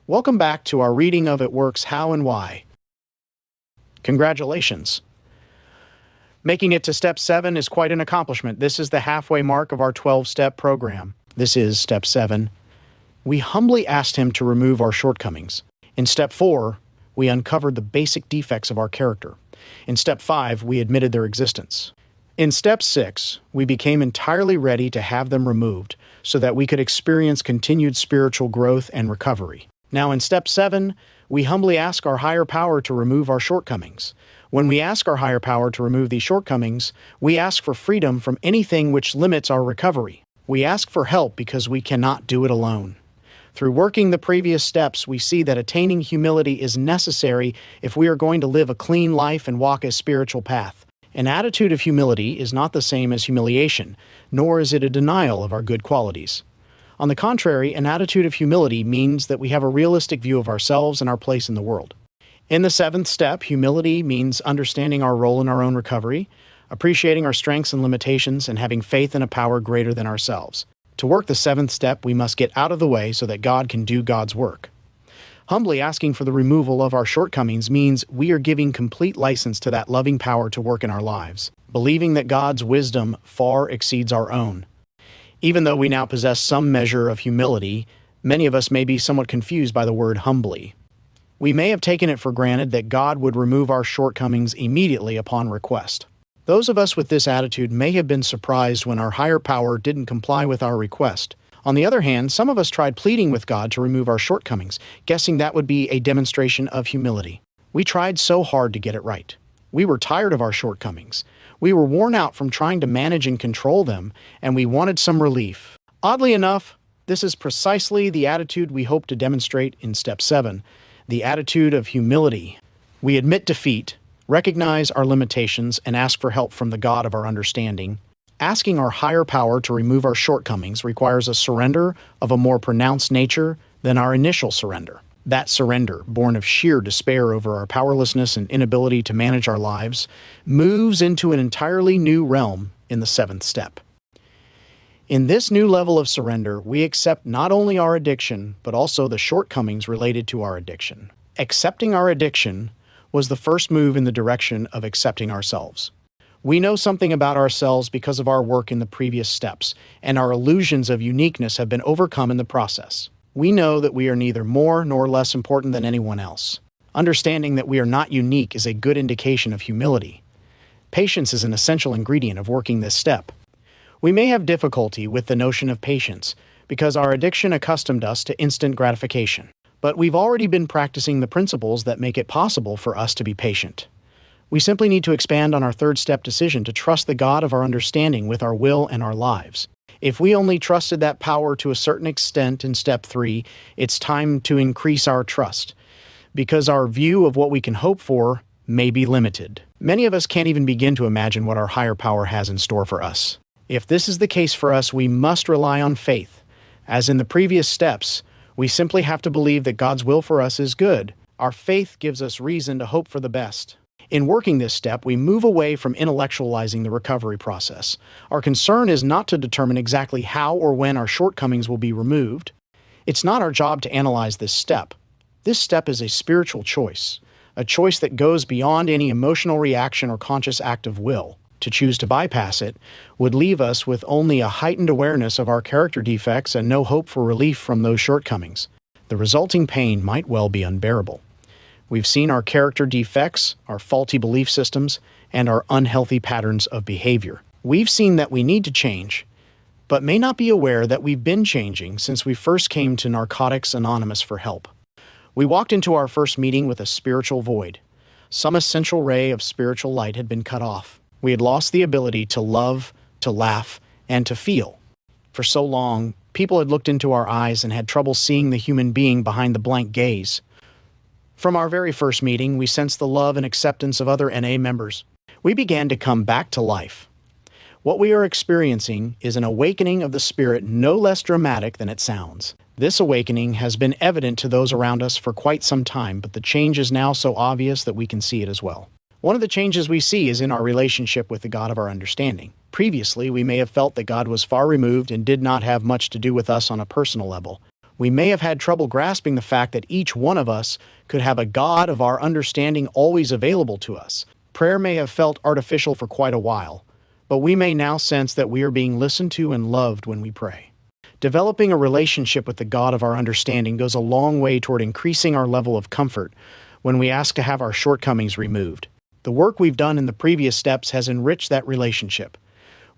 Welcome back to our reading of It Works How and Why. Congratulations. Making it to Step 7 is quite an accomplishment. This is the halfway mark of our 12-step program. This is Step 7. We humbly asked Him to remove our shortcomings. In Step 4, we uncovered the basic defects of our character. In Step 5, we admitted their existence. In Step 6, we became entirely ready to have them removed so that we could experience continued spiritual growth and recovery. Now in Step 7, we humbly ask our higher power to remove our shortcomings. When we ask our higher power to remove these shortcomings, we ask for freedom from anything which limits our recovery. We ask for help because we cannot do it alone. Through working the previous steps, we see that attaining humility is necessary if we are going to live a clean life and walk a spiritual path. An attitude of humility is not the same as humiliation, nor is it a denial of our good qualities. On the contrary, an attitude of humility means that we have a realistic view of ourselves and our place in the world. In the 7th step, humility means understanding our role in our own recovery, appreciating our strengths and limitations, and having faith in a power greater than ourselves. To work the 7th step, we must get out of the way so that God can do God's work. Humbly asking for the removal of our shortcomings means we are giving complete license to that loving power to work in our lives, believing that God's wisdom far exceeds our own. Even though we now possess some measure of humility, many of us may be somewhat confused by the word humbly. We may have taken it for granted that God would remove our shortcomings immediately upon request. Those of us with this attitude may have been surprised when our higher power didn't comply with our request. On the other hand, some of us tried pleading with God to remove our shortcomings, guessing that would be a demonstration of humility. We tried so hard to get it right. We were tired of our shortcomings. We were worn out from trying to manage and control them, and we wanted some relief. Oddly enough, this is precisely the attitude we hope to demonstrate in Step 7, the attitude of humility. We admit defeat, recognize our limitations, and ask for help from the God of our understanding. Asking our higher power to remove our shortcomings requires a surrender of a more pronounced nature than our initial surrender. That surrender, born of sheer despair over our powerlessness and inability to manage our lives, moves into an entirely new realm in the 7th step. In this new level of surrender, we accept not only our addiction, but also the shortcomings related to our addiction. Accepting our addiction was the first move in the direction of accepting ourselves. We know something about ourselves because of our work in the previous steps, and our illusions of uniqueness have been overcome in the process. We know that we are neither more nor less important than anyone else. Understanding that we are not unique is a good indication of humility. Patience is an essential ingredient of working this step. We may have difficulty with the notion of patience because our addiction accustomed us to instant gratification. But we've already been practicing the principles that make it possible for us to be patient. We simply need to expand on our 3rd step decision to trust the God of our understanding with our will and our lives. If we only trusted that power to a certain extent in Step 3, it's time to increase our trust, because our view of what we can hope for may be limited. Many of us can't even begin to imagine what our higher power has in store for us. If this is the case for us, we must rely on faith. As in the previous steps, we simply have to believe that God's will for us is good. Our faith gives us reason to hope for the best. In working this step, we move away from intellectualizing the recovery process. Our concern is not to determine exactly how or when our shortcomings will be removed. It's not our job to analyze this step. This step is a spiritual choice, a choice that goes beyond any emotional reaction or conscious act of will. To choose to bypass it would leave us with only a heightened awareness of our character defects and no hope for relief from those shortcomings. The resulting pain might well be unbearable. We've seen our character defects, our faulty belief systems, and our unhealthy patterns of behavior. We've seen that we need to change, but may not be aware that we've been changing since we first came to Narcotics Anonymous for help. We walked into our first meeting with a spiritual void. Some essential ray of spiritual light had been cut off. We had lost the ability to love, to laugh, and to feel. For so long, people had looked into our eyes and had trouble seeing the human being behind the blank gaze. From our very first meeting, we sensed the love and acceptance of other NA members. We began to come back to life. What we are experiencing is an awakening of the spirit no less dramatic than it sounds. This awakening has been evident to those around us for quite some time, but the change is now so obvious that we can see it as well. One of the changes we see is in our relationship with the God of our understanding. Previously, we may have felt that God was far removed and did not have much to do with us on a personal level. We may have had trouble grasping the fact that each one of us could have a God of our understanding always available to us. Prayer may have felt artificial for quite a while, but we may now sense that we are being listened to and loved when we pray. Developing a relationship with the God of our understanding goes a long way toward increasing our level of comfort when we ask to have our shortcomings removed. The work we've done in the previous steps has enriched that relationship.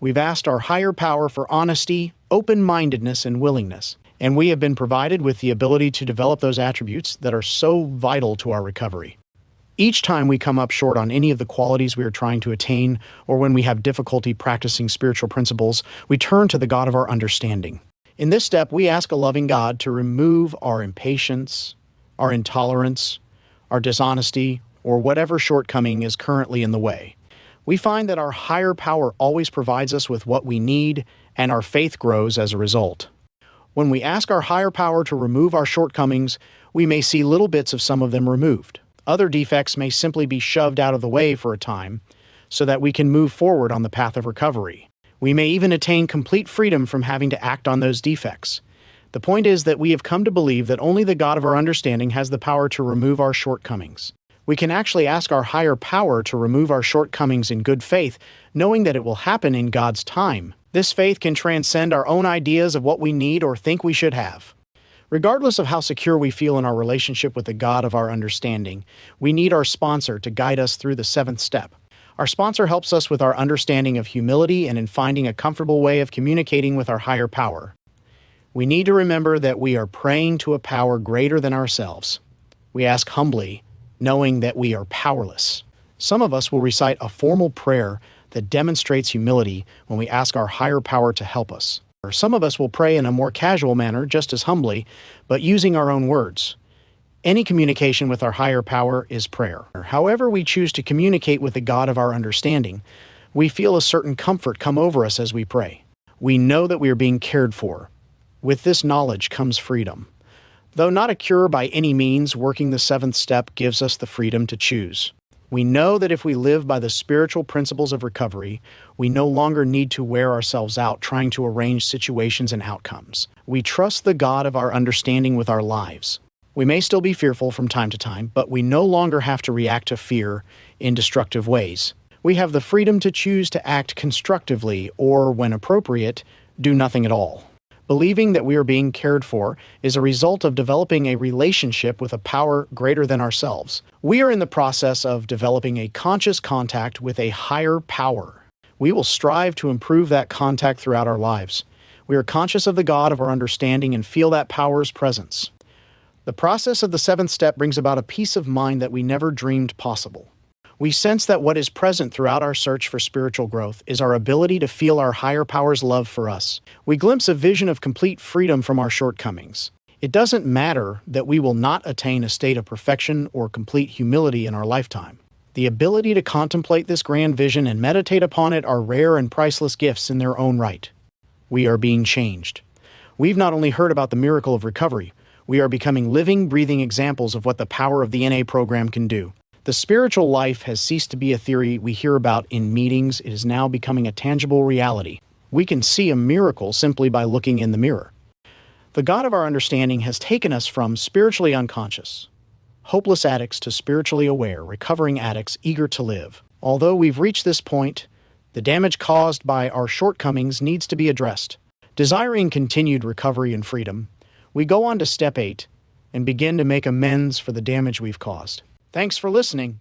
We've asked our higher power for honesty, open-mindedness, and willingness, and we have been provided with the ability to develop those attributes that are so vital to our recovery. Each time we come up short on any of the qualities we are trying to attain, or when we have difficulty practicing spiritual principles, we turn to the God of our understanding. In this step, we ask a loving God to remove our impatience, our intolerance, our dishonesty, or whatever shortcoming is currently in the way. We find that our higher power always provides us with what we need, and our faith grows as a result. When we ask our higher power to remove our shortcomings, we may see little bits of some of them removed. Other defects may simply be shoved out of the way for a time, so that we can move forward on the path of recovery. We may even attain complete freedom from having to act on those defects. The point is that we have come to believe that only the God of our understanding has the power to remove our shortcomings. We can actually ask our higher power to remove our shortcomings in good faith, knowing that it will happen in God's time. This faith can transcend our own ideas of what we need or think we should have. Regardless of how secure we feel in our relationship with the God of our understanding, we need our sponsor to guide us through the 7th step. Our sponsor helps us with our understanding of humility and in finding a comfortable way of communicating with our higher power. We need to remember that we are praying to a power greater than ourselves. We ask humbly, knowing that we are powerless. Some of us will recite a formal prayer that demonstrates humility when we ask our higher power to help us. Or some of us will pray in a more casual manner, just as humbly, but using our own words. Any communication with our higher power is prayer. However we choose to communicate with the God of our understanding, we feel a certain comfort come over us as we pray. We know that we are being cared for. With this knowledge comes freedom. Though not a cure by any means, working the 7th step gives us the freedom to choose. We know that if we live by the spiritual principles of recovery, we no longer need to wear ourselves out trying to arrange situations and outcomes. We trust the God of our understanding with our lives. We may still be fearful from time to time, but we no longer have to react to fear in destructive ways. We have the freedom to choose to act constructively or, when appropriate, do nothing at all. Believing that we are being cared for is a result of developing a relationship with a power greater than ourselves. We are in the process of developing a conscious contact with a higher power. We will strive to improve that contact throughout our lives. We are conscious of the God of our understanding and feel that power's presence. The process of the 7th step brings about a peace of mind that we never dreamed possible. We sense that what is present throughout our search for spiritual growth is our ability to feel our higher power's love for us. We glimpse a vision of complete freedom from our shortcomings. It doesn't matter that we will not attain a state of perfection or complete humility in our lifetime. The ability to contemplate this grand vision and meditate upon it are rare and priceless gifts in their own right. We are being changed. We've not only heard about the miracle of recovery, we are becoming living, breathing examples of what the power of the NA program can do. The spiritual life has ceased to be a theory we hear about in meetings. It is now becoming a tangible reality. We can see a miracle simply by looking in the mirror. The God of our understanding has taken us from spiritually unconscious, hopeless addicts to spiritually aware, recovering addicts eager to live. Although we've reached this point, the damage caused by our shortcomings needs to be addressed. Desiring continued recovery and freedom, we go on to step 8 and begin to make amends for the damage we've caused. Thanks for listening.